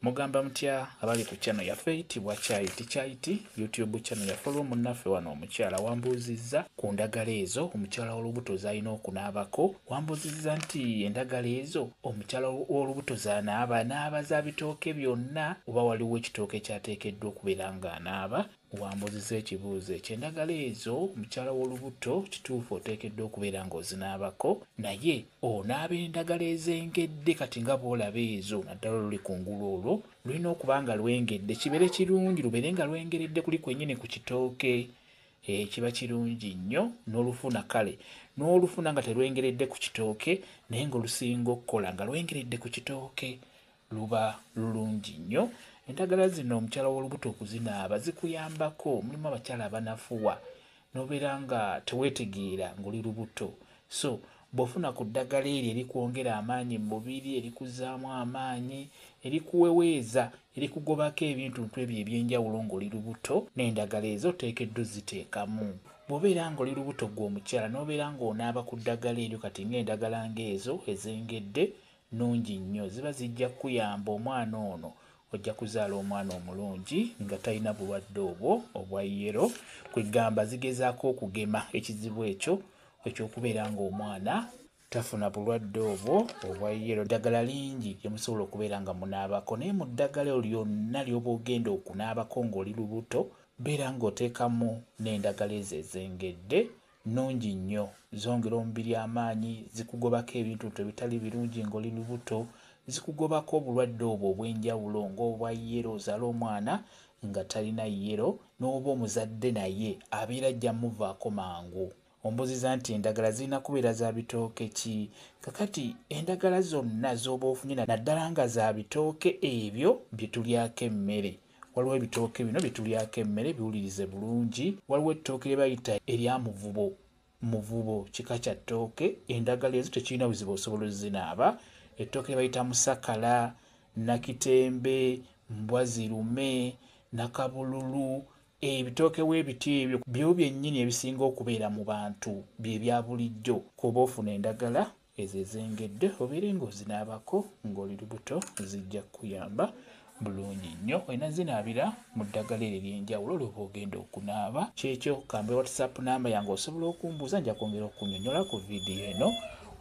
Mugamba mutya abali ku channel yaffe eyitibwa Kyaiti YouTube channel yaffe munnaffe wano omukyala wambuuzizza ku ndagala ezo omukyala w'olubuto z'alina okunaabako. Wambuuzizza nti endagala ezo omukyala w'olubuto z'anaaba za bitooke byonna oba waliwo ekitooke kyateekeddwa okubeera ng'anaaba. Wambuuzizza ekibuuzo ekyo, endagala ezo omukyala w'olubuto kituufu oteekeddwa okubeera ng'ozinaabako, naye onaaba endagala ezengedde kati nga bw'olaba ezo naddala luli kungulu olwo lulina okuba nga lwengedde, kibeere kirungi lubeere nga lwengeredde kuli kwennyini ku kitooke. Kiba kirungi nnyo n'olufuna kale n'olufuna nga terwengeredde ku kitooke naye ng'olusinga okukola nga lwengeredde ku kitooke luba lulungi nnyo. Endagala zino omukyala w'olubuto okuzinaaba zikuyambako. Mulimu abakyala abanafuwa n'obeera nga teweetegeera ng'oli lubuto, so bw'ofuna ku ddagala eryo erikwongera amaanyi mu mubiri, erikuzzaamu amaanyi, erikuweweeza, erikugobako ebintu ebyo eby'enjawulo ng'oli lubuto, n'endagala ezo oteekeddwa ozziteekamu. Bw'obeera ng'oli lubuto ggwe omukyala n'obeera ng'onaaba ku ddagala eryo kati ng'endagala ng'ezo ezengedde, nnungi nnyo, ziba zijja kukuyamba omwana ono ojja kuzaala omwana omulungi nga talina bulwadde obwo obwa yero, kwegamba zigezaako okugema ekizibu ekyo eky'okubeera ng'omwana tafuna bulwadde obwo obwa yero. Ddagala lingi lye musobola okubeera nga munaabako, naye mu ddagala lyonna ly'oba ogenda okunaabako ng'oli lubuto beera ng'oteekamu n'endagala ezo ezengedde, nnungi nnyo, zongera omubiri amaanyi, zikugobako ebintu ebitali birungi ng'oli lubuto, zikugobako obulwadde obwo obw'enjawulo ng'obwa yero, ozaala omwana nga talina yero, n'oba omuzadde naye abeera ajja muvaako mangu. Ombuuziza nti endagala zirina kubeera za bitooke ki? Kakati endagala zonna z'oba ofunye naddala nga za bitooke ebyo bye tulyako emmere. Waliwo ebitooke bino bye tulyako emmere, biwulirize bulungi. Waliwo ettooke lye bayita erya muvubo, kika kya ttooke. Endagala ezo tekirina buzibu osobola ozzinaaba. Ettooke lye bayita musakala, nakitembe, mbwazirume, nakabululu, ebitooke w'ebiti ebyo byo byennyini ebisinga okubeera mu bantu bye bya bulijjo. Kuba ofuna endagala ezo ezengedde obeere ng'ozinaabako ng'oli lubuto, zijja kukuyamba bulungi nnyo. Olina zinaabira mu ddagala eryo ery'enjawulo lw'oba ogenda okunaaba. Kyekyo kambe WhatsApp namba yange osobola okumbuuza, nja kwongera okunnyonnyola ku vidiyo eno.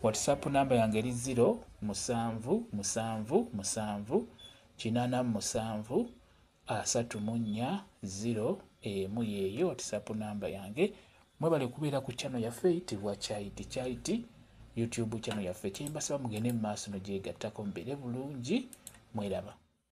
WhatsApp namba yange eri 0778784 yeeyo WhatsApp namba yange. Mwebale kubeera ku channel yaffe eyitibwa Kyaiti YouTube channel yaffe. Kyembasaba mugende mu maaso n'ogyegattako mubeere bulungi. Mweraba.